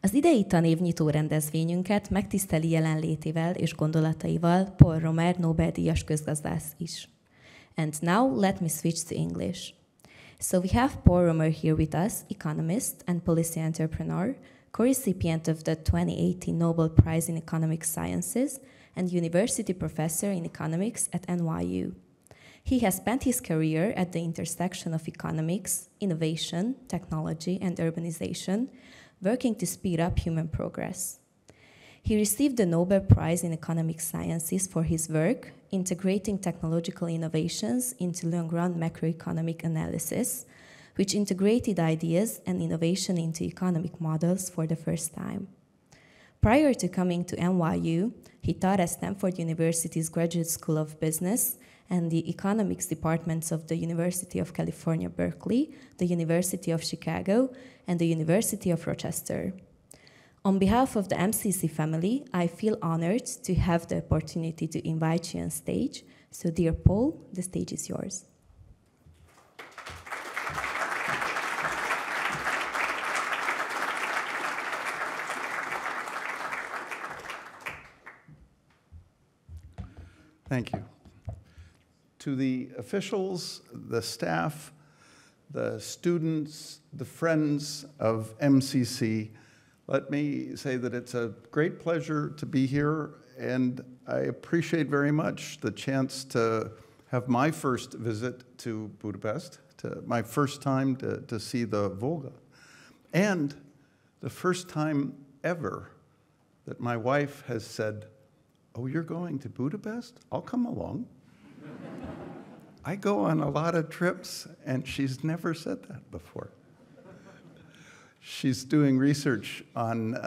Az idei tanévnyitó rendezvényünket megtiszteli jelenlétével és gondolataival Paul Romer Nobel-díjas közgazdász is. And now let me switch to English. So we have Paul Romer here with us, economist and policy entrepreneur, co-recipient of the 2018 Nobel Prize in Economic Sciences and university professor in economics at NYU. He has spent his career at the intersection of economics, innovation, technology, and urbanization, working to speed up human progress. He received the Nobel Prize in Economic Sciences for his work integrating technological innovations into long-run macroeconomic analysis, which integrated ideas and innovation into economic models for the first time. Prior to coming to NYU, he taught at Stanford University's Graduate School of Business and the economics departments of the University of California, Berkeley, the University of Chicago, and the University of Rochester. On behalf of the MCC family, I feel honored to have the opportunity to invite you on stage. So, dear Paul, the stage is yours. Thank you. To the officials, the staff, the students, the friends of MCC, let me say that it's a great pleasure to be here, and I appreciate very much the chance to have my first visit to Budapest, my first time to see the Volga, and the first time ever that my wife has said, "Oh, you're going to Budapest? I'll come along." I go on a lot of trips, and she's never said that before. She's doing research on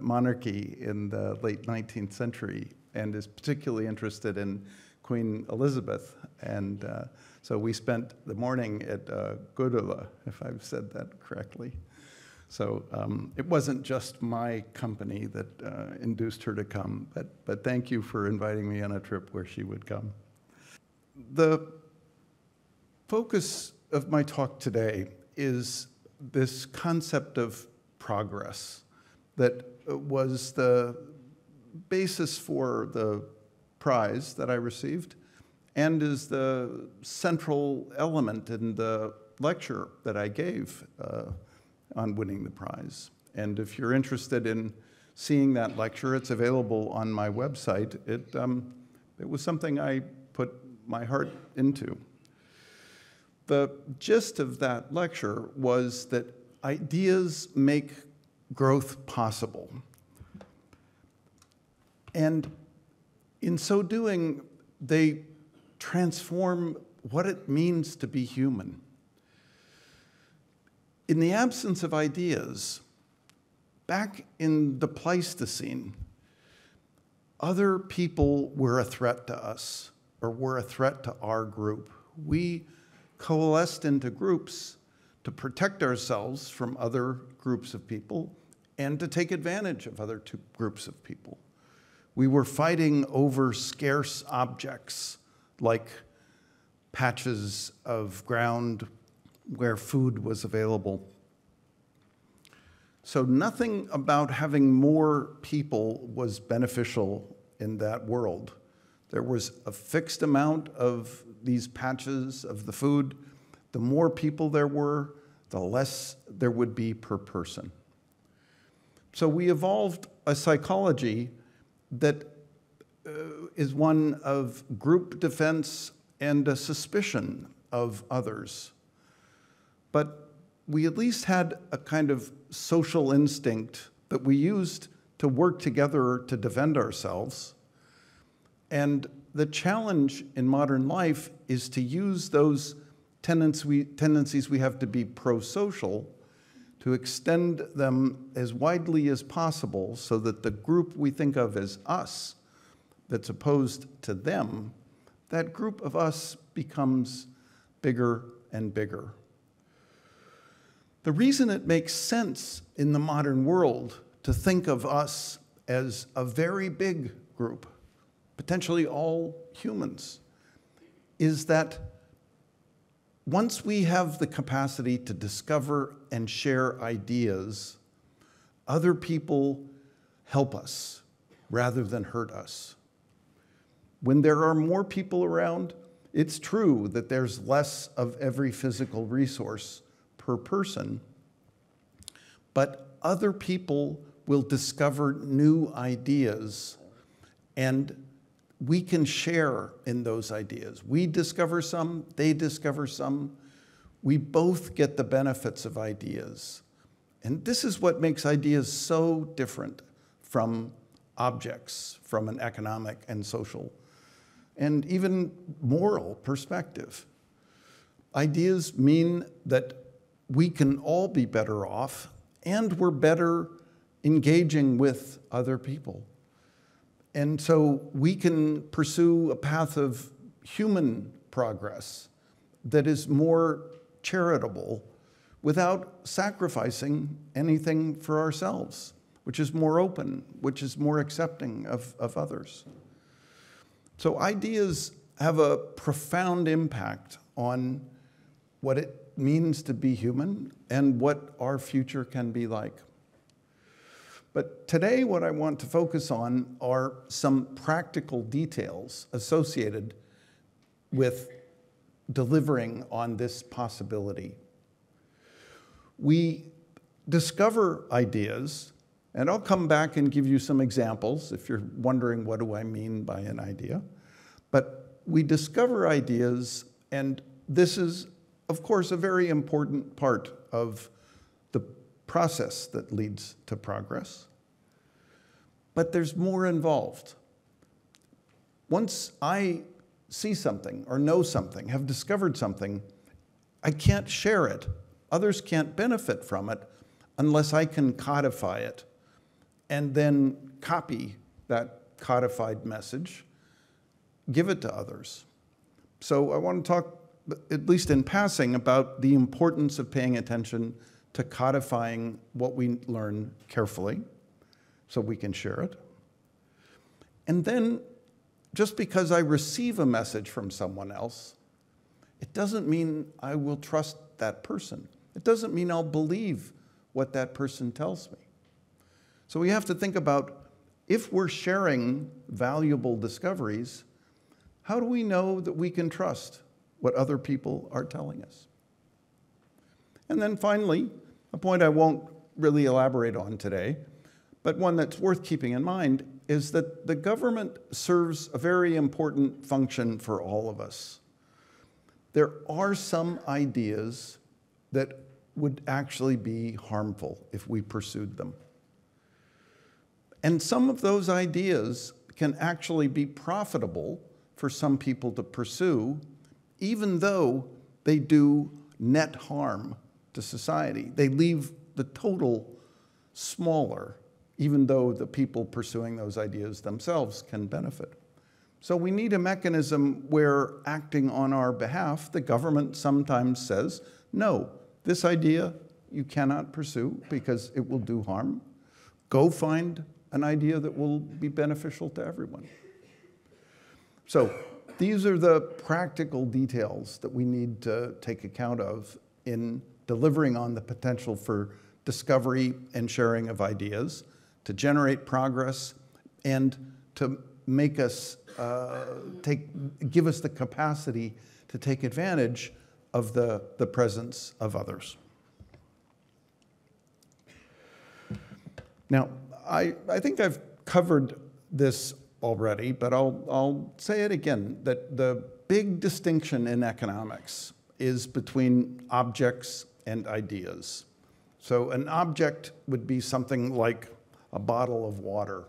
monarchy in the late 19th century and is particularly interested in Queen Elizabeth. And so we spent the morning at Gödöllő, if I've said that correctly. So it wasn't just my company that induced her to come, but thank you for inviting me on a trip where she would come. The focus of my talk today is this concept of progress that was the basis for the prize that I received and is the central element in the lecture that I gave on winning the prize. And if you're interested in seeing that lecture, it's available on my website. It was something I put my heart into. The gist of that lecture was that ideas make growth possible. And in so doing, they transform what it means to be human. In the absence of ideas, back in the Pleistocene, other people were a threat to us, or were a threat to our group. We coalesced into groups to protect ourselves from other groups of people and to take advantage of other groups of people. We were fighting over scarce objects like patches of ground where food was available. So nothing about having more people was beneficial in that world. There was a fixed amount of these patches of the food. The more people there were, the less there would be per person. So we evolved a psychology that is one of group defense and a suspicion of others. But we at least had a kind of social instinct that we used to work together to defend ourselves. And the challenge in modern life is to use those tendencies we have to be pro-social to extend them as widely as possible so that the group we think of as us that's opposed to them, that group of us becomes bigger and bigger. The reason it makes sense in the modern world to think of us as a very big group, potentially all humans, is that once we have the capacity to discover and share ideas, other people help us rather than hurt us. When there are more people around, it's true that there's less of every physical resource per person, but other people will discover new ideas, and we can share in those ideas. We discover some, they discover some. We both get the benefits of ideas. And this is what makes ideas so different from objects, from an economic and social and even moral perspective. Ideas mean that we can all be better off, and we're better engaging with other people. And so we can pursue a path of human progress that is more charitable without sacrificing anything for ourselves, which is more open, which is more accepting of others. So ideas have a profound impact on what it means to be human and what our future can be like. But today, what I want to focus on are some practical details associated with delivering on this possibility. We discover ideas, and I'll come back and give you some examples if you're wondering what do I mean by an idea. But we discover ideas, and this is, of course, a very important part of the process that leads to progress. But there's more involved. Once I see something or know something, have discovered something, I can't share it. Others can't benefit from it unless I can codify it and then copy that codified message, give it to others. So I want to talk, at least in passing, about the importance of paying attention to codifying what we learn carefully so we can share it. And then, just because I receive a message from someone else, it doesn't mean I will trust that person. It doesn't mean I'll believe what that person tells me. So we have to think about, if we're sharing valuable discoveries, how do we know that we can trust what other people are telling us? And then finally, a point I won't really elaborate on today, but one that's worth keeping in mind, is that the government serves a very important function for all of us. There are some ideas that would actually be harmful if we pursued them. And some of those ideas can actually be profitable for some people to pursue, even though they do net harm to society. They leave the total smaller, even though the people pursuing those ideas themselves can benefit. So we need a mechanism where, acting on our behalf, the government sometimes says, no, this idea you cannot pursue because it will do harm. Go find an idea that will be beneficial to everyone. So these are the practical details that we need to take account of in delivering on the potential for discovery and sharing of ideas, to generate progress, and to make us give us the capacity to take advantage of the presence of others. Now, I think I've covered this already, but I'll say it again, that the big distinction in economics is between objects and ideas. So an object would be something like a bottle of water,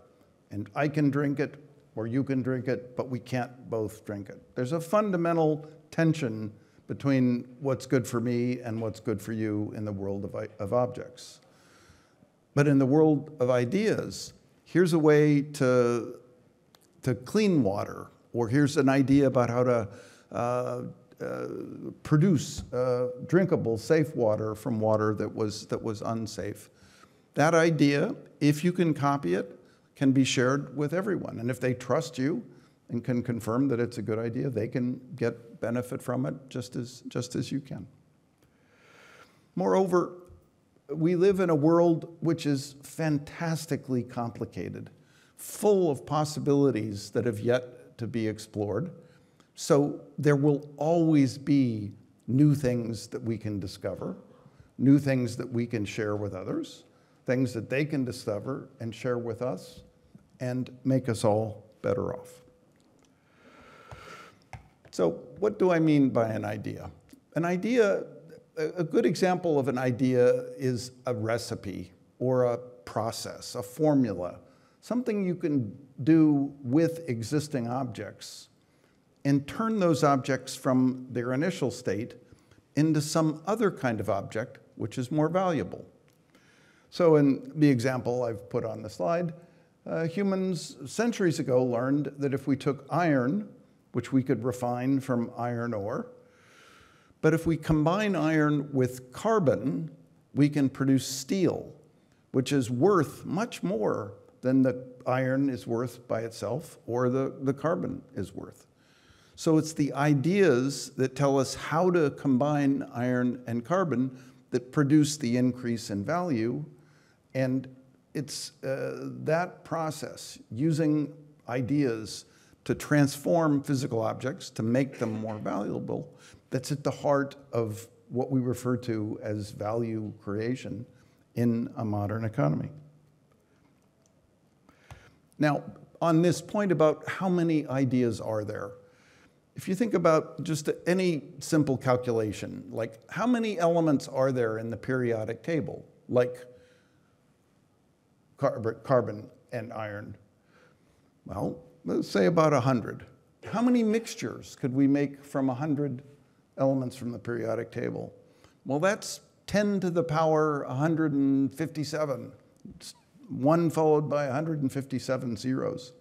and I can drink it or you can drink it, but we can't both drink it. There's a fundamental tension between what's good for me and what's good for you in the world of objects. But in the world of ideas, here's a way to clean water, or here's an idea about how to produce drinkable, safe water from water that was unsafe. That idea, if you can copy it, can be shared with everyone. And if they trust you and can confirm that it's a good idea, they can get benefit from it just as you can. Moreover, we live in a world which is fantastically complicated, full of possibilities that have yet to be explored. So there will always be new things that we can discover, new things that we can share with others, things that they can discover and share with us, and make us all better off. So what do I mean by an idea? An idea, a good example of an idea is a recipe or a process, a formula, something you can do with existing objects and turn those objects from their initial state into some other kind of object which is more valuable. So in the example I've put on the slide, humans centuries ago learned that if we took iron, which we could refine from iron ore, but if we combine iron with carbon, we can produce steel, which is worth much more than the iron is worth by itself or the carbon is worth. So it's the ideas that tell us how to combine iron and carbon that produce the increase in value. And it's that process, using ideas to transform physical objects, to make them more valuable, that's at the heart of what we refer to as value creation in a modern economy. Now, on this point about how many ideas are there, if you think about just any simple calculation, like how many elements are there in the periodic table, like carbon and iron? Well, let's say about 100. How many mixtures could we make from 100 elements from the periodic table? Well, that's 10 to the power 157. It's 1 followed by 157 zeros.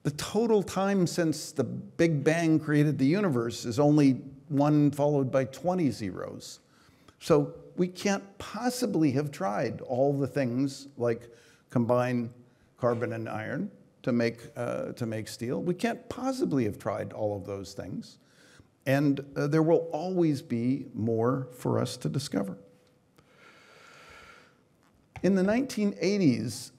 The total time since the Big Bang created the universe is only 1 followed by 20 zeros. So we can't possibly have tried all the things like combine carbon and iron to make steel. We can't possibly have tried all of those things. And there will always be more for us to discover. In the 1980s,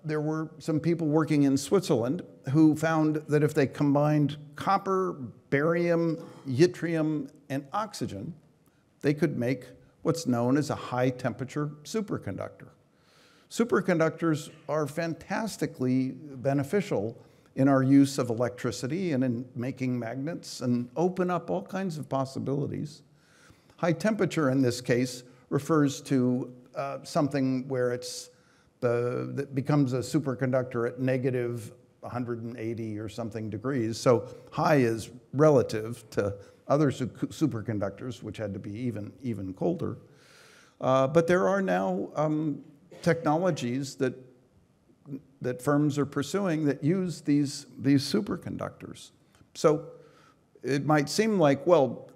there were some people working in Switzerland who found that if they combined copper, barium, yttrium, and oxygen, they could make what's known as a high-temperature superconductor. Superconductors are fantastically beneficial in our use of electricity and in making magnets and open up all kinds of possibilities. High temperature in this case refers to something where that becomes a superconductor at negative 180 or something degrees. So high is relative to other superconductors, which had to be even colder. But there are now technologies that firms are pursuing that use these superconductors. So it might seem like, well,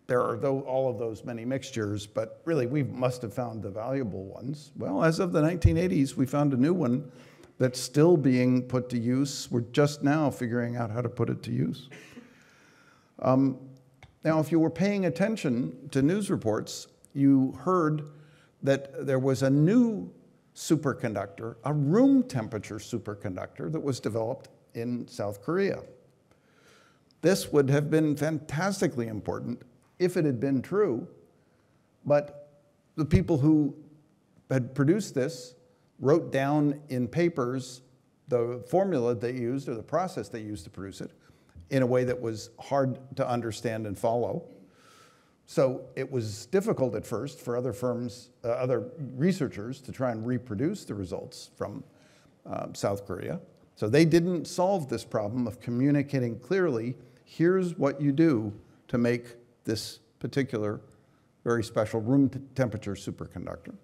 there are all of those many mixtures, but really we must have found the valuable ones. Well, as of the 1980s, we found a new one that's still being put to use. We're just now figuring out how to put it to use. Now, if you were paying attention to news reports, you heard that there was a new superconductor, a room temperature superconductor that was developed in South Korea. This would have been fantastically important if it had been true, but the people who had produced this wrote down in papers the formula they used or the process they used to produce it in a way that was hard to understand and follow. So it was difficult at first for other firms, other researchers to try and reproduce the results from South Korea. So they didn't solve this problem of communicating clearly, here's what you do to make this particular very special room temperature superconductor.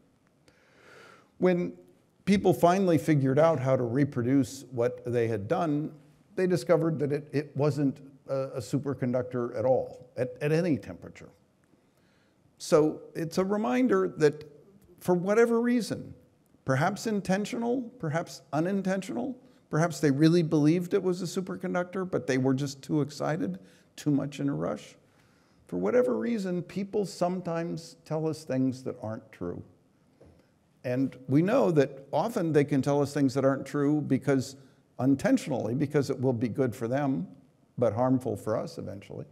When people finally figured out how to reproduce what they had done, they discovered that it wasn't a superconductor at all, at any temperature. So it's a reminder that for whatever reason, perhaps intentional, perhaps unintentional, perhaps they really believed it was a superconductor, but they were just too excited, too much in a rush. For whatever reason, people sometimes tell us things that aren't true. And we know that often they can tell us things that aren't true because unintentionally, because it will be good for them, but harmful for us eventually.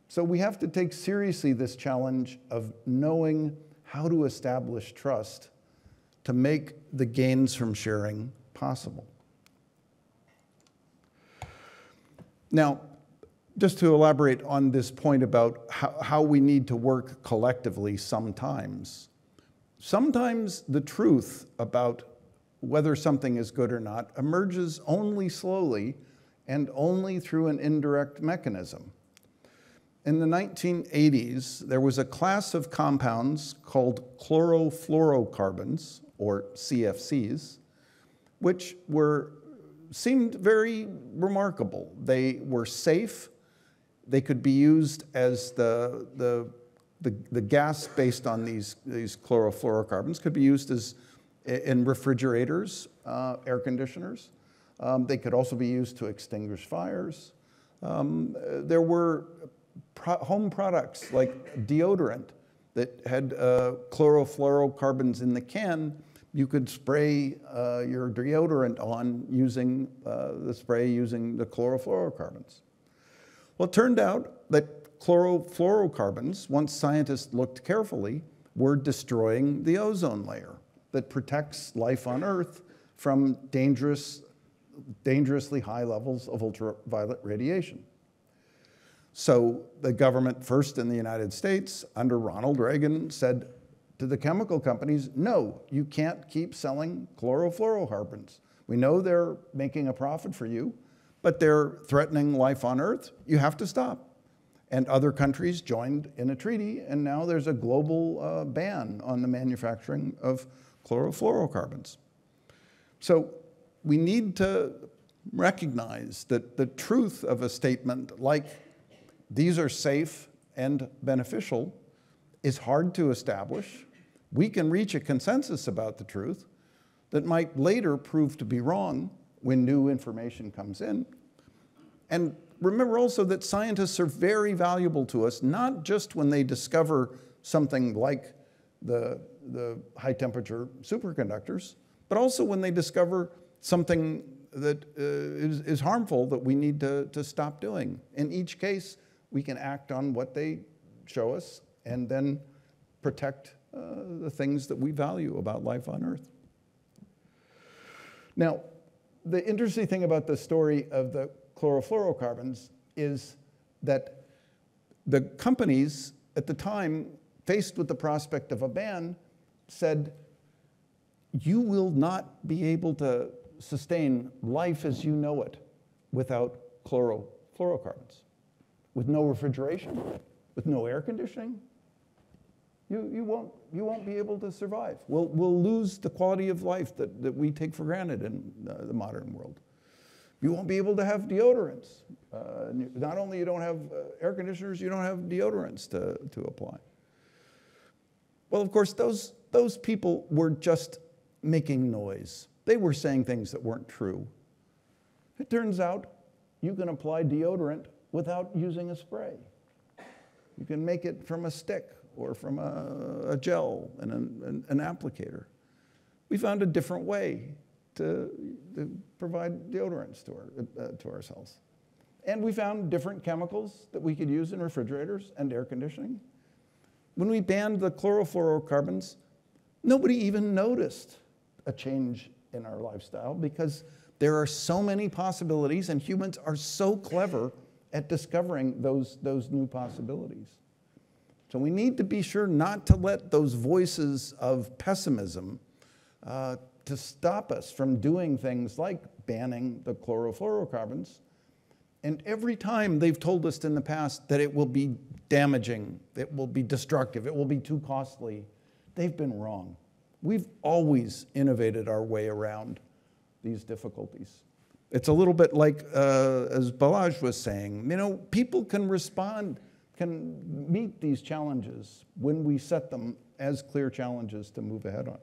So we have to take seriously this challenge of knowing how to establish trust to make the gains from sharing possible. Now, just to elaborate on this point about how we need to work collectively sometimes. Sometimes the truth about whether something is good or not emerges only slowly and only through an indirect mechanism. In the 1980s, there was a class of compounds called chlorofluorocarbons, or CFCs, which seemed very remarkable. They were safe. They could be used as the gas based on these chlorofluorocarbons could be used as in refrigerators, air conditioners. They could also be used to extinguish fires. There were home products like deodorant that had chlorofluorocarbons in the can. You could spray your deodorant on using the spray using the chlorofluorocarbons. Well, it turned out that chlorofluorocarbons, once scientists looked carefully, were destroying the ozone layer that protects life on Earth from dangerously high levels of ultraviolet radiation. So the government, first in the United States, under Ronald Reagan, said to the chemical companies, no, you can't keep selling chlorofluorocarbons. We know they're making a profit for you, but they're threatening life on Earth. You have to stop. And other countries joined in a treaty, and now there's a global ban on the manufacturing of chlorofluorocarbons. So we need to recognize that the truth of a statement like these are safe and beneficial is hard to establish. We can reach a consensus about the truth that might later prove to be wrong when new information comes in. And remember also that scientists are very valuable to us, not just when they discover something like the high temperature superconductors, but also when they discover something that is harmful that we need to stop doing. In each case, we can act on what they show us and then protect the things that we value about life on Earth. Now, the interesting thing about the story of the chlorofluorocarbons is that the companies at the time, faced with the prospect of a ban, said, you will not be able to sustain life as you know it without chlorofluorocarbons. With no refrigeration, with no air conditioning, you won't be able to survive. We'll lose the quality of life that we take for granted in the modern world. You won't be able to have deodorants. Not only you don't have air conditioners, you don't have deodorants to apply. Well, of course, those people were just making noise. They were saying things that weren't true. It turns out you can apply deodorant without using a spray. You can make it from a stick or from a gel and an applicator. We found a different way to provide deodorants to ourselves. And we found different chemicals that we could use in refrigerators and air conditioning. When we banned the chlorofluorocarbons, nobody even noticed a change in our lifestyle because there are so many possibilities and humans are so clever at discovering those new possibilities. So we need to be sure not to let those voices of pessimism to stop us from doing things like banning the chlorofluorocarbons. And every time they've told us in the past that it will be damaging, it will be destructive, it will be too costly, they've been wrong. We've always innovated our way around these difficulties. It's a little bit like, as Balazs was saying, people can respond, can meet these challenges when we set them as clear challenges to move ahead on.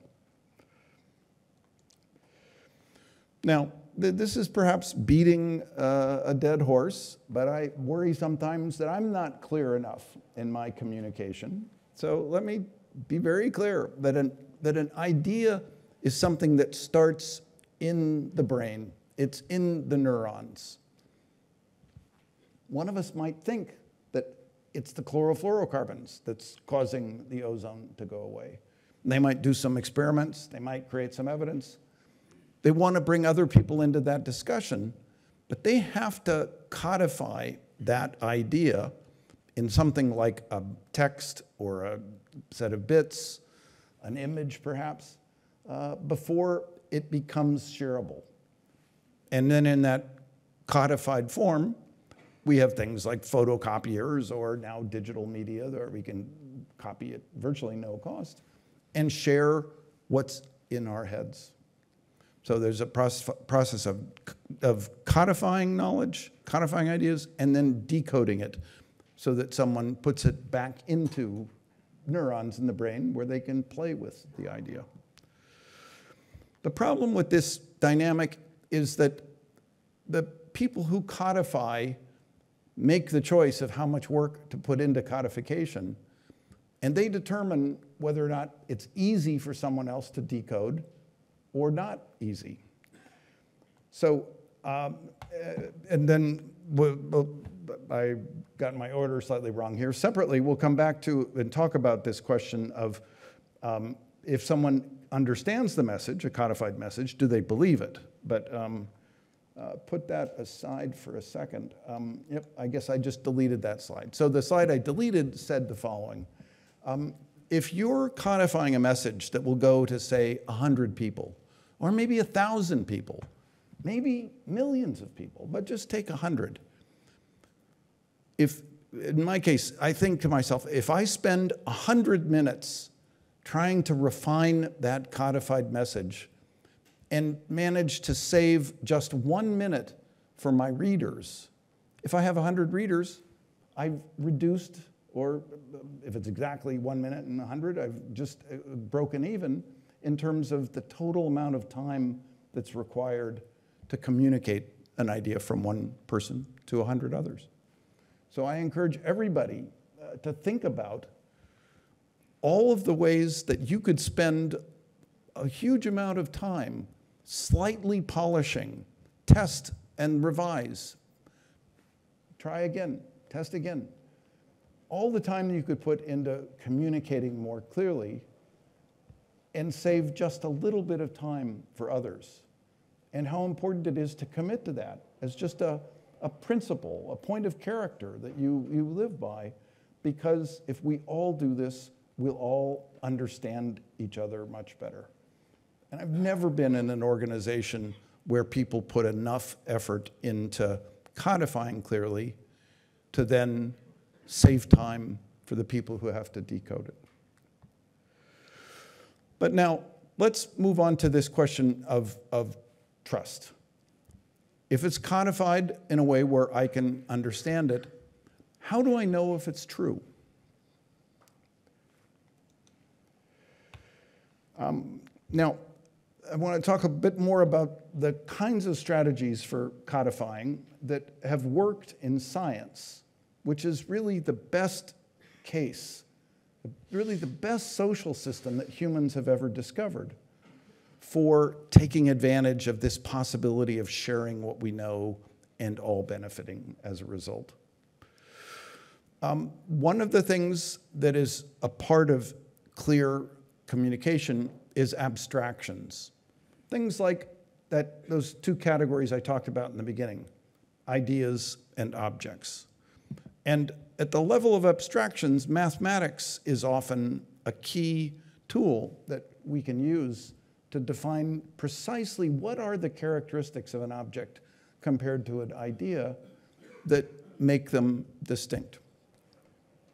Now, this is perhaps beating a dead horse, but I worry sometimes that I'm not clear enough in my communication. So let me be very clear that that an idea is something that starts in the brain. It's in the neurons. One of us might think that it's the chlorofluorocarbons that's causing the ozone to go away. They might do some experiments. They might create some evidence. They want to bring other people into that discussion, but they have to codify that idea in something like a text or a set of bits, an image perhaps, before it becomes shareable. And then in that codified form, we have things like photocopiers or now digital media where we can copy at virtually no cost and share what's in our heads. So there's a process of codifying knowledge, codifying ideas, and then decoding it so that someone puts it back into neurons in the brain where they can play with the idea. The problem with this dynamic is that the people who codify make the choice of how much work to put into codification, and they determine whether or not it's easy for someone else to decode or not easy. So, and then I got my order slightly wrong here. Separately, we'll come back to and talk about this question of if someone understands the message, a codified message, do they believe it? But put that aside for a second. Yep, I guess I just deleted that slide. So the slide I deleted said the following. If you're codifying a message that will go to, say, 100 people, or maybe 1,000 people, maybe millions of people, but just take 100. If, in my case, I think to myself, if I spend 100 minutes trying to refine that codified message and manage to save just 1 minute for my readers, if I have 100 readers, I've reduced, or if it's exactly 1 minute and 100, I've just broken even in terms of the total amount of time that's required to communicate an idea from one person to 100 others. So I encourage everybody to think about all of the ways that you could spend a huge amount of time slightly polishing, test and revise, try again, test again. All the time you could put into communicating more clearly and save just a little bit of time for others. And how important it is to commit to that as just a principle, a point of character that you live by, because if we all do this, we'll all understand each other much better. And I've never been in an organization where people put enough effort into codifying clearly to then save time for the people who have to decode it. But now, let's move on to this question of trust. If it's codified in a way where I can understand it, how do I know if it's true? Now, I want to talk a bit more about the kinds of strategies for codifying that have worked in science, which is really the best case, really the best social system that humans have ever discovered for taking advantage of this possibility of sharing what we know and all benefiting as a result. One of the things that is a part of clear communication is abstractions. Things like those two categories I talked about in the beginning, ideas and objects. And at the level of abstractions, mathematics is often a key tool that we can use to define precisely what are the characteristics of an object compared to an idea that make them distinct.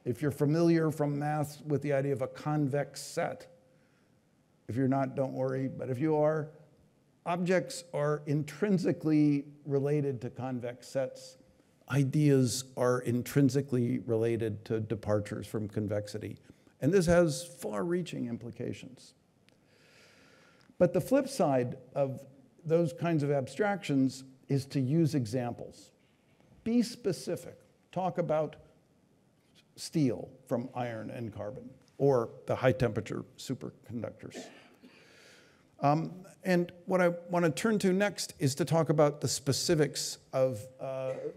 If you're familiar from math with the idea of a convex set, if you're not, don't worry, but if you are, objects are intrinsically related to convex sets. Ideas are intrinsically related to departures from convexity. And this has far-reaching implications. But the flip side of those kinds of abstractions is to use examples. Be specific. Talk about steel from iron and carbon. or the high-temperature superconductors. And what I want to turn to next is to talk about the specifics of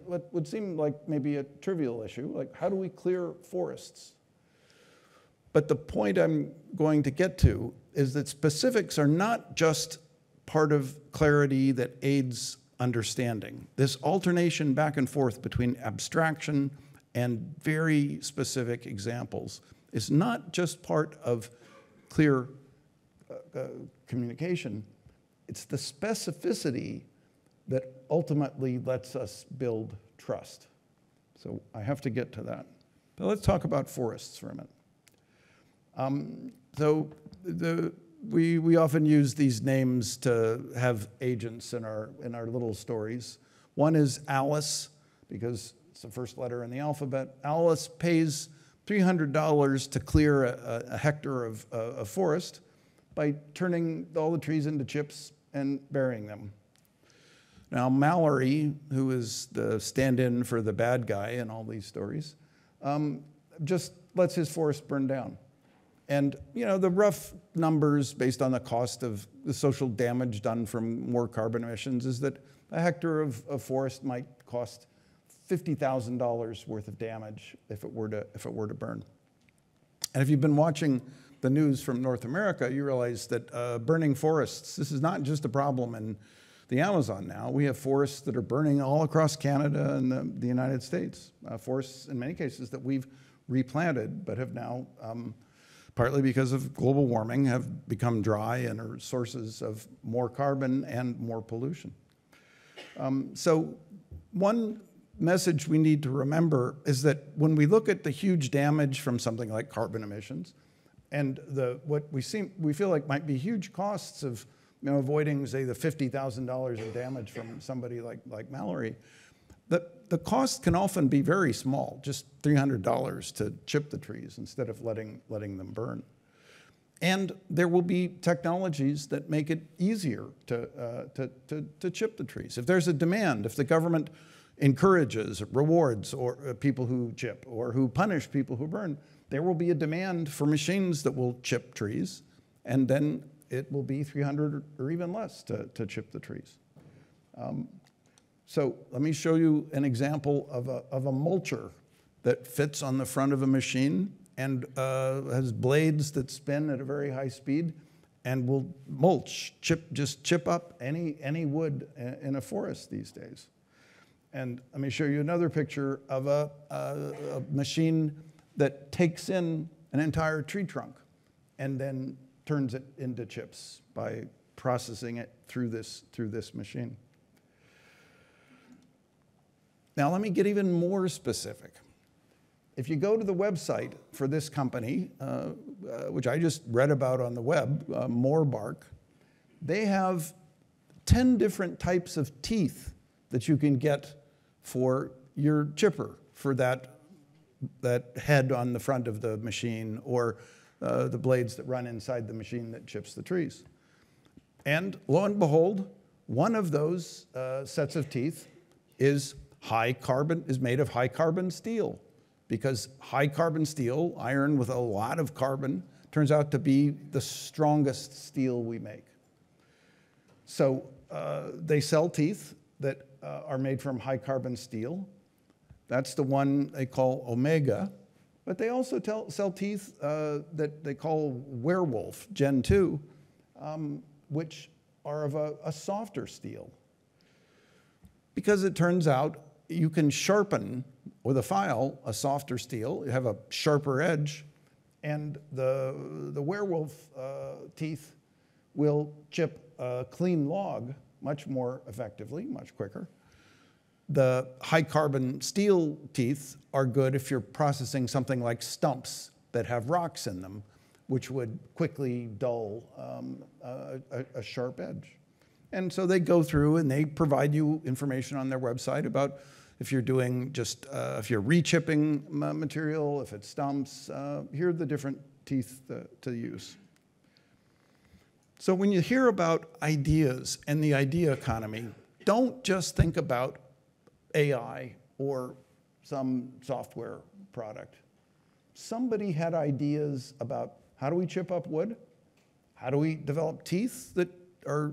what would seem like maybe a trivial issue, like how do we clear forests? But the point I'm going to get to is that specifics are not just part of clarity that aids understanding. This alternation back and forth between abstraction and very specific examples is not just part of clear communication. It's the specificity that ultimately lets us build trust. So I have to get to that. But let's talk about forests for a minute. We often use these names to have agents in our little stories. One is Alice, because it's the first letter in the alphabet. Alice pays $300 to clear a hectare of forest by turning all the trees into chips and burying them. Now, Mallory, who is the stand-in for the bad guy in all these stories, just lets his forest burn down. And the rough numbers based on the cost of the social damage done from more carbon emissions is that a hectare of forest might cost $50,000 worth of damage if it were to burn. And if you've been watching the news from North America, you realize that burning forests, this is not just a problem in the Amazon now. We have forests that are burning all across Canada and the United States. Forests, in many cases, that we've replanted but have now, partly because of global warming, have become dry and are sources of more carbon and more pollution. So one message we need to remember is that when we look at the huge damage from something like carbon emissions and what we feel like might be huge costs of avoiding, say, the $50,000 of damage from somebody like Mallory, the cost can often be very small, just $300 to chip the trees instead of letting them burn. And there will be technologies that make it easier to chip the trees. If there's a demand, if the government encourages, rewards or people who chip or who punish people who burn, there will be a demand for machines that will chip trees, and then it will be $300 or even less to chip the trees. So let me show you an example of a mulcher that fits on the front of a machine and has blades that spin at a very high speed and will mulch, just chip up any wood in a forest these days. And let me show you another picture of a machine that takes in an entire tree trunk and then turns it into chips by processing it through this machine. Now let me get even more specific. If you go to the website for this company, which I just read about on the web, Moorbark, they have 10 different types of teeth that you can get for your chipper, for that head on the front of the machine, or the blades that run inside the machine that chips the trees. And lo and behold, one of those sets of teeth is made of high carbon steel, because high carbon steel, iron with a lot of carbon, turns out to be the strongest steel we make. So they sell teeth that are made from high carbon steel. That's the one they call Omega. But they also sell teeth that they call Werewolf, Gen 2, which are of a softer steel. Because it turns out you can sharpen with a file a softer steel, you have a sharper edge, and the Werewolf teeth will chip a clean log much more effectively, much quicker. The high carbon steel teeth are good if you're processing something like stumps that have rocks in them, which would quickly dull a sharp edge. And so they go through and they provide you information on their website about if you're doing if you're re-chipping material, if it's stumps, here are the different teeth to use. So when you hear about ideas and the idea economy, don't just think about AI or some software product. somebody had ideas about how do we chip up wood? How do we develop teeth that are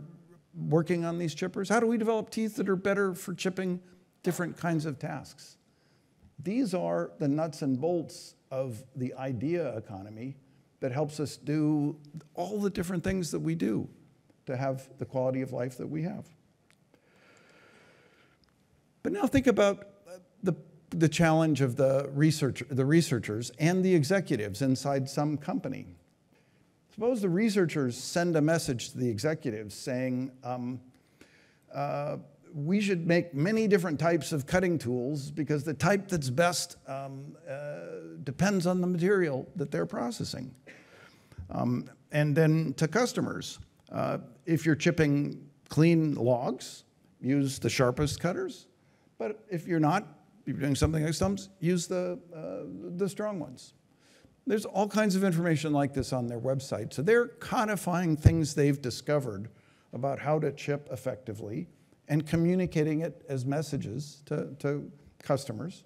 working on these chippers? How do we develop teeth that are better for chipping different kinds of tasks? These are the nuts and bolts of the idea economy that helps us do all the different things that we do to have the quality of life that we have. But now think about the challenge of the researchers and the executives inside some company. Suppose the researchers send a message to the executives saying, we should make many different types of cutting tools because the type that's best depends on the material that they're processing. And then to customers, if you're chipping clean logs, use the sharpest cutters. But if you're not, if you're doing something like stumps, use the strong ones. There's all kinds of information like this on their website. So they're codifying things they've discovered about how to chip effectively and communicating it as messages to customers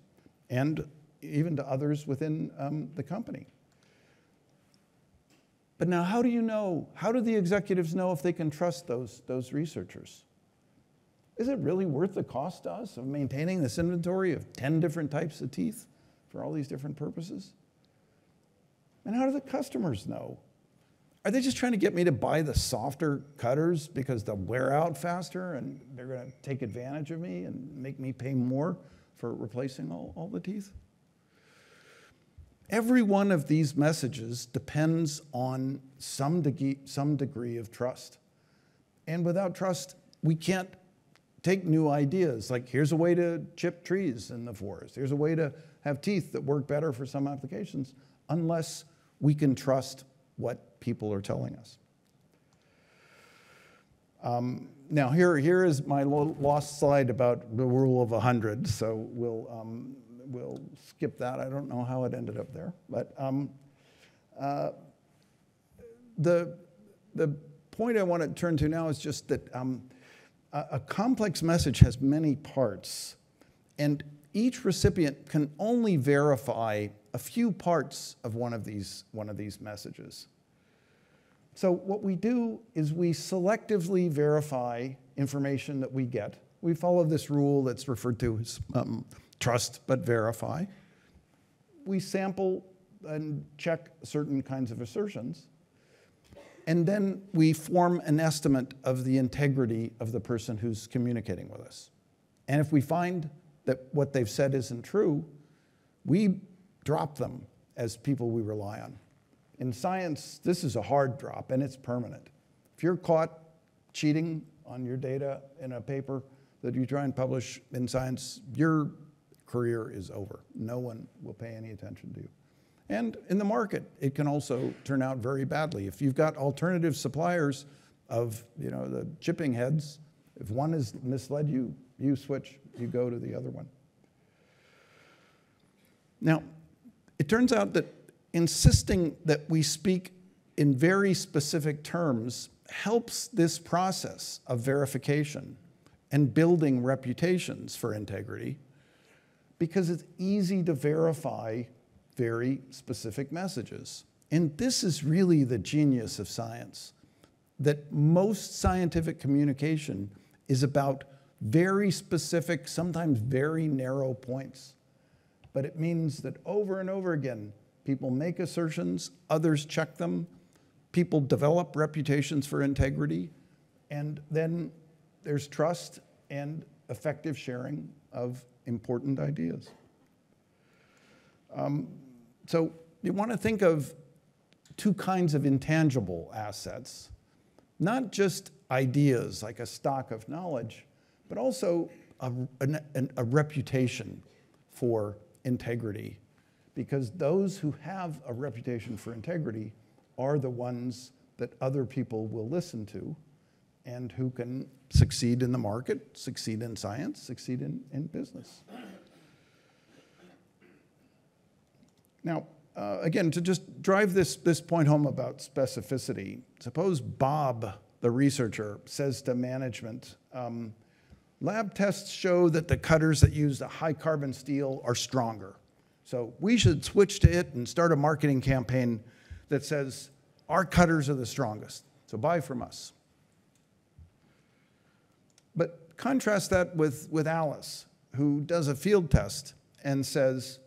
and even to others within the company. But now how do you know, how do the executives know if they can trust those researchers? Is it really worth the cost to us of maintaining this inventory of 10 different types of teeth for all these different purposes? And how do the customers know? Are they just trying to get me to buy the softer cutters because they'll wear out faster and they're going to take advantage of me and make me pay more for replacing all the teeth? Every one of these messages depends on some degree of trust. And without trust, we can't take new ideas, like here's a way to chip trees in the forest. Here's a way to have teeth that work better for some applications, unless we can trust what people are telling us. Now here is my lost slide about the rule of 100, so we'll skip that. I don't know how it ended up there, but the point I want to turn to now is just that a complex message has many parts, and each recipient can only verify a few parts of one of these messages. So what we do is we selectively verify information that we get. We follow this rule that's referred to as trust but verify. We sample and check certain kinds of assertions, and then we form an estimate of the integrity of the person who's communicating with us. And if we find that what they've said isn't true, we drop them as people we rely on. In science, this is a hard drop, and it's permanent. If you're caught cheating on your data in a paper that you try and publish in science, your career is over. No one will pay any attention to you. And in the market, it can also turn out very badly. If you've got alternative suppliers of the chipping heads, if one has misled you, you switch, you go to the other one. Now, it turns out that insisting that we speak in very specific terms helps this process of verification and building reputations for integrity, because it's easy to verify very specific messages. And this is really the genius of science, that most scientific communication is about very specific, sometimes very narrow points. But it means that over and over again, people make assertions, others check them, people develop reputations for integrity, and then there's trust and effective sharing of important ideas. So you want to think of two kinds of intangible assets, not just ideas like a stock of knowledge, but also a reputation for integrity, because those who have a reputation for integrity are the ones that other people will listen to and who can succeed in the market, succeed in science, succeed in business. Now, again, to just drive this point home about specificity, suppose Bob, the researcher, says to management, lab tests show that the cutters that use a high carbon steel are stronger. So we should switch to it and start a marketing campaign that says, our cutters are the strongest, so buy from us. But contrast that with Alice, who does a field test and says,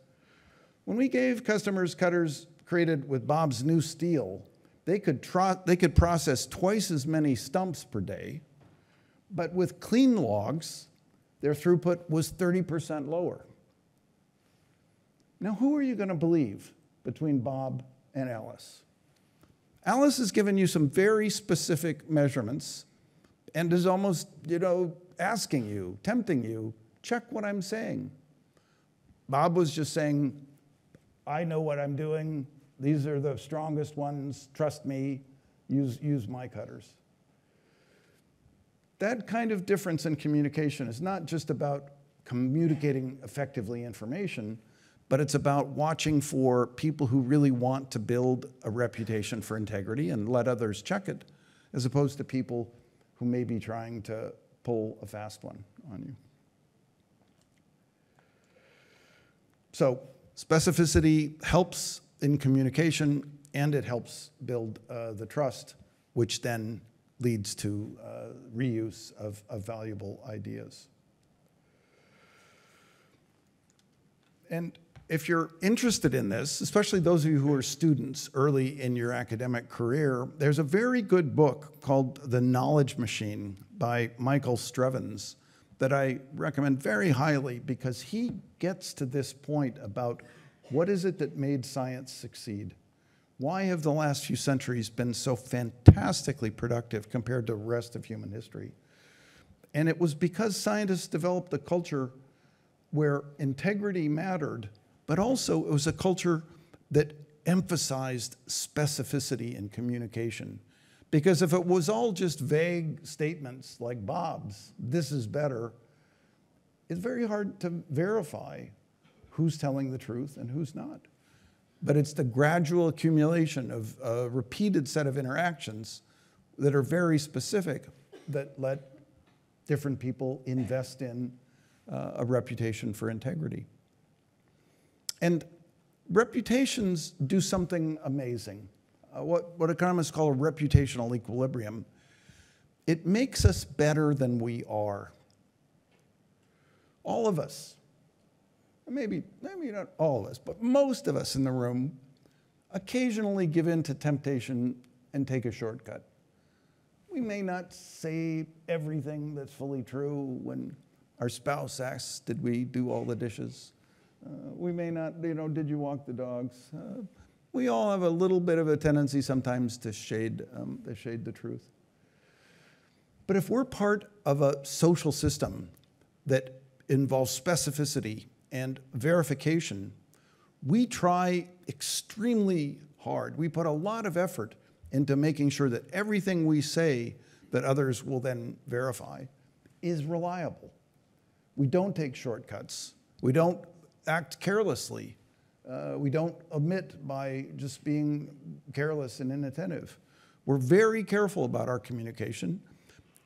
when we gave customers cutters created with Bob's new steel, they could process twice as many stumps per day, but with clean logs, their throughput was 30% lower. Now, who are you going to believe between Bob and Alice? Alice has given you some very specific measurements and is almost, asking you, tempting you, check what I'm saying. Bob was just saying, I know what I'm doing. These are the strongest ones. Trust me. Use my cutters. That kind of difference in communication is not just about communicating effectively information, but it's about watching for people who really want to build a reputation for integrity and let others check it, as opposed to people who may be trying to pull a fast one on you. So specificity helps in communication, and it helps build the trust, which then leads to reuse of valuable ideas. And if you're interested in this, especially those of you who are students early in your academic career, there's a very good book called The Knowledge Machine by Michael Strevens that I recommend very highly, because he gets to this point about what is it that made science succeed? Why have the last few centuries been so fantastically productive compared to the rest of human history? And it was because scientists developed a culture where integrity mattered, but also it was a culture that emphasized specificity in communication. Because if it was all just vague statements like Bob's, this is better, it's very hard to verify who's telling the truth and who's not. But it's the gradual accumulation of a repeated set of interactions that are very specific that let different people invest in a reputation for integrity. And reputations do something amazing. What economists call a reputational equilibrium. It makes us better than we are. All of us, maybe not all of us, but most of us in the room occasionally give in to temptation and take a shortcut. We may not say everything that's fully true when our spouse asks, did we do all the dishes? We may not, did you walk the dogs? We all have a little bit of a tendency sometimes to shade the truth. But if we're part of a social system that involves specificity and verification, we try extremely hard. We put a lot of effort into making sure that everything we say that others will then verify is reliable. We don't take shortcuts. We don't act carelessly. We don't omit by just being careless and inattentive. We're very careful about our communication,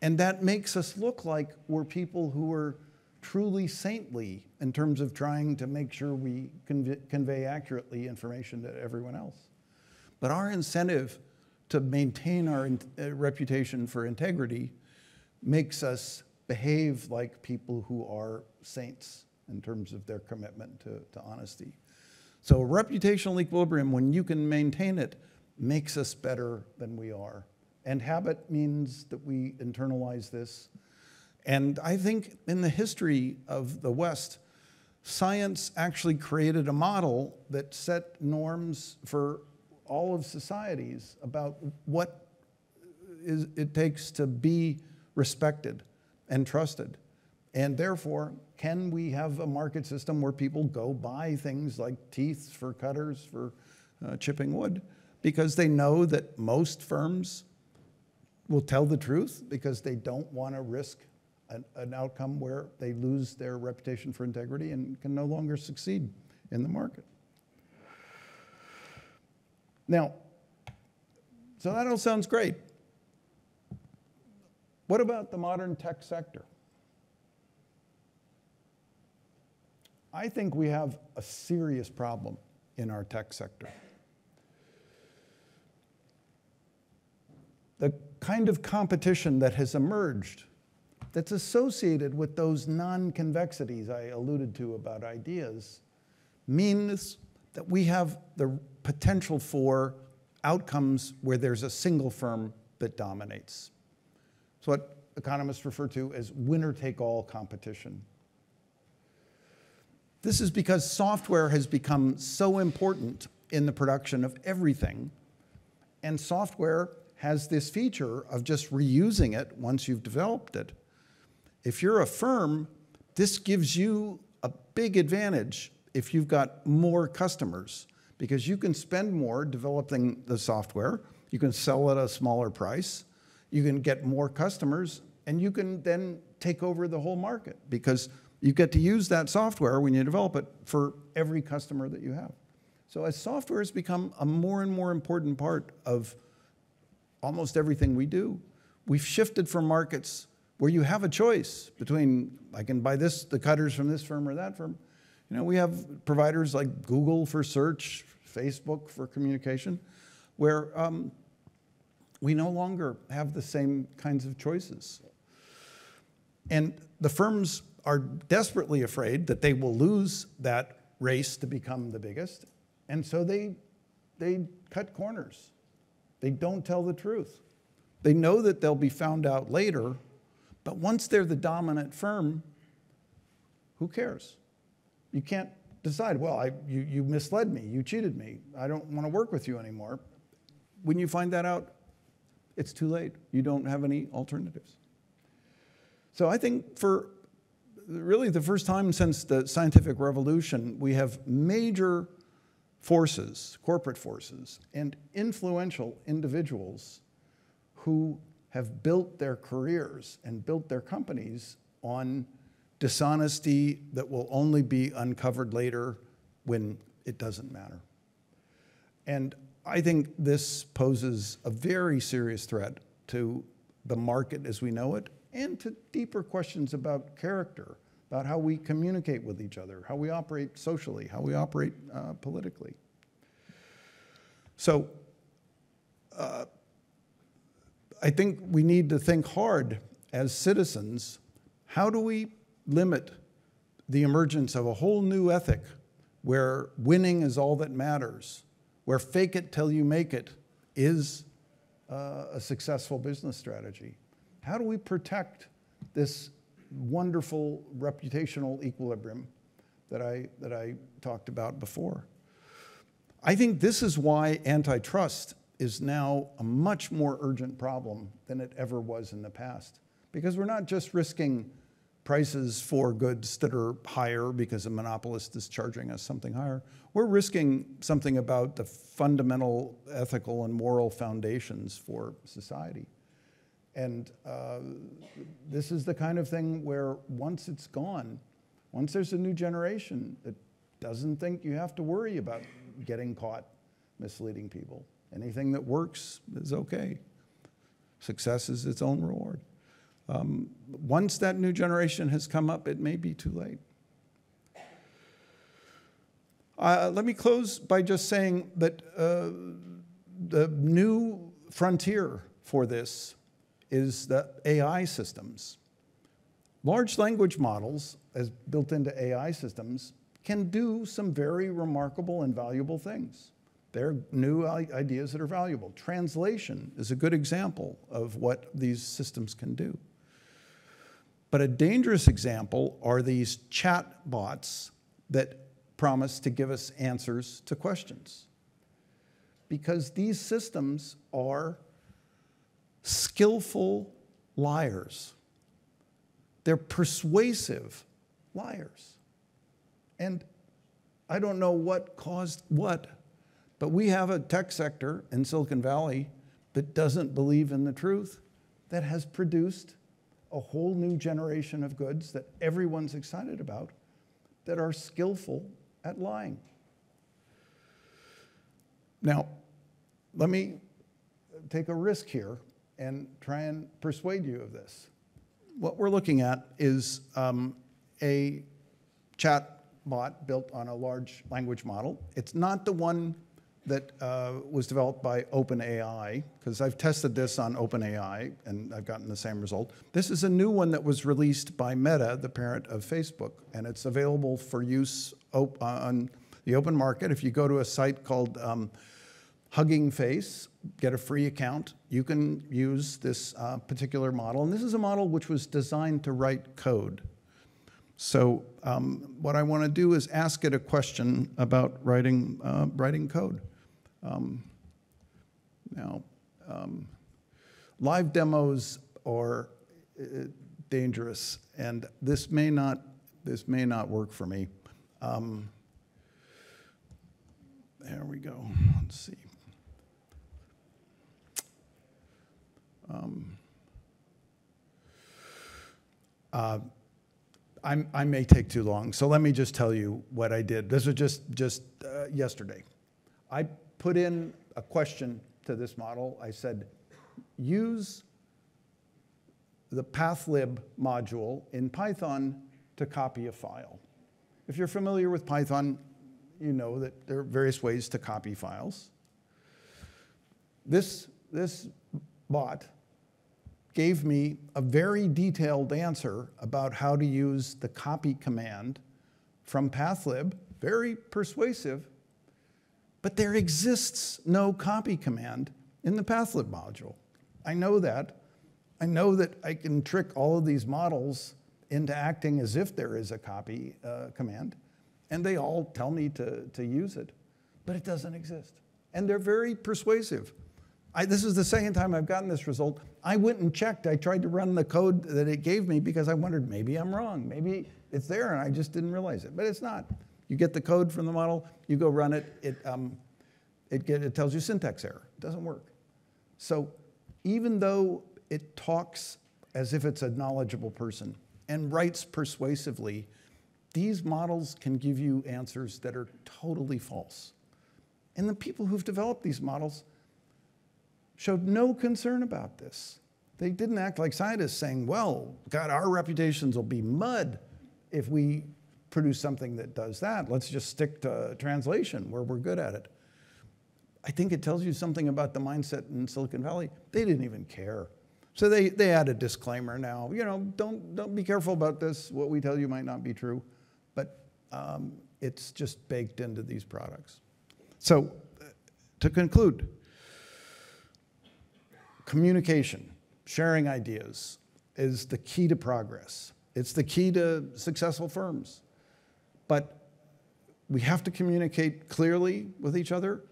and that makes us look like we're people who are truly saintly in terms of trying to make sure we convey accurately information to everyone else. But our incentive to maintain our reputation for integrity makes us behave like people who are saints in terms of their commitment to honesty. So reputational equilibrium, when you can maintain it, makes us better than we are. And habit means that we internalize this. And I think in the history of the West, science actually created a model that set norms for all of societies about what it takes to be respected and trusted. And therefore, can we have a market system where people go buy things like teeth for cutters for chipping wood because they know that most firms will tell the truth because they don't want to risk an outcome where they lose their reputation for integrity and can no longer succeed in the market. Now, so that all sounds great. What about the modern tech sector? I think we have a serious problem in our tech sector. The kind of competition that has emerged that's associated with those non-convexities I alluded to about ideas means that we have the potential for outcomes where there's a single firm that dominates. It's what economists refer to as winner-take-all competition. This is because software has become so important in the production of everything, and software has this feature of just reusing it once you've developed it. If you're a firm, this gives you a big advantage if you've got more customers, because you can spend more developing the software, you can sell at a smaller price, you can get more customers, and you can then take over the whole market because you get to use that software when you develop it for every customer that you have. So as software has become a more and more important part of almost everything we do, we've shifted from markets where you have a choice between, I can buy the cutters from this firm or that firm. You know, we have providers like Google for search, Facebook for communication, where we no longer have the same kinds of choices. And the firms are desperately afraid that they will lose that race to become the biggest, and so they cut corners. They don't tell the truth. They know that they'll be found out later, but once they're the dominant firm, who cares? You can't decide, well, you misled me, you cheated me, I don't want to work with you anymore. When you find that out, it's too late. You don't have any alternatives. So I think for really the first time since the scientific revolution, we have major forces, corporate forces, and influential individuals who have built their careers and built their companies on dishonesty that will only be uncovered later when it doesn't matter. And I think this poses a very serious threat to the market as we know it, and to deeper questions about character, about how we communicate with each other, how we operate socially, how we operate politically. So I think we need to think hard as citizens, how do we limit the emergence of a whole new ethic where winning is all that matters, where fake it till you make it is a successful business strategy? How do we protect this wonderful reputational equilibrium that I talked about before? I think this is why antitrust is now a much more urgent problem than it ever was in the past. Because we're not just risking prices for goods that are higher because a monopolist is charging us something higher. We're risking something about the fundamental ethical and moral foundations for society. And this is the kind of thing where once it's gone, once there's a new generation that doesn't think you have to worry about getting caught misleading people. Anything that works is okay. Success is its own reward. Once that new generation has come up, it may be too late. Let me close by just saying that the new frontier for this is the AI systems. Large language models, as built into AI systems, can do some very remarkable and valuable things. They're new ideas that are valuable. Translation is a good example of what these systems can do. But a dangerous example are these chat bots that promise to give us answers to questions. Because these systems are skillful liars. They're persuasive liars. And I don't know what caused what, but we have a tech sector in Silicon Valley that doesn't believe in the truth, that has produced a whole new generation of goods that everyone's excited about, that are skillful at lying. Now, let me take a risk here and try and persuade you of this. What we're looking at is a chat bot built on a large language model. It's not the one that was developed by OpenAI, because I've tested this on OpenAI and I've gotten the same result. This is a new one that was released by Meta, the parent of Facebook, and it's available for use on the open market. If you go to a site called Hugging Face, get a free account, you can use this particular model. And this is a model which was designed to write code. So what I want to do is ask it a question about writing code. Live demos are dangerous, and this may not work for me. There we go. Let's see. I may take too long, so let me just tell you what I did. This was just yesterday. I put in a question to this model. I said, use the pathlib module in Python to copy a file. If you're familiar with Python, you know that there are various ways to copy files. This bot gave me a very detailed answer about how to use the copy command from pathlib, very persuasive, but there exists no copy command in the pathlib module. I know that. I know that I can trick all of these models into acting as if there is a copy command, and they all tell me to use it, but it doesn't exist. And they're very persuasive. This is the second time I've gotten this result. I went and checked. I tried to run the code that it gave me because I wondered, maybe I'm wrong. Maybe it's there and I just didn't realize it, but it's not. You get the code from the model, you go run it, it tells you syntax error. It doesn't work. So even though it talks as if it's a knowledgeable person and writes persuasively, these models can give you answers that are totally false. And the people who've developed these models showed no concern about this. They didn't act like scientists saying, well, God, our reputations will be mud if we produce something that does that. Let's just stick to translation where we're good at it. I think it tells you something about the mindset in Silicon Valley. They didn't even care. So they add a disclaimer now. You know, don't be careful about this. What we tell you might not be true, but it's just baked into these products. So to conclude, communication, sharing ideas is the key to progress. It's the key to successful firms. But we have to communicate clearly with each other,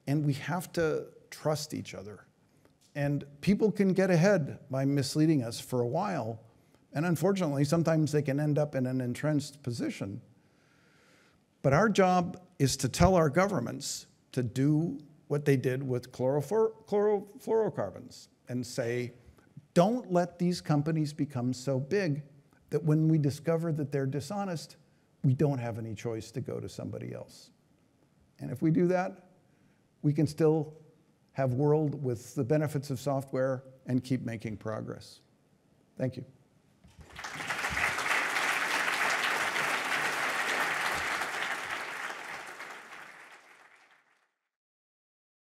and we have to trust each other. And people can get ahead by misleading us for a while, and unfortunately, sometimes they can end up in an entrenched position. But our job is to tell our governments to do what they did with chlorofluorocarbons and say, don't let these companies become so big that when we discover that they're dishonest, we don't have any choice to go to somebody else. And if we do that, we can still have a world with the benefits of software and keep making progress. Thank you.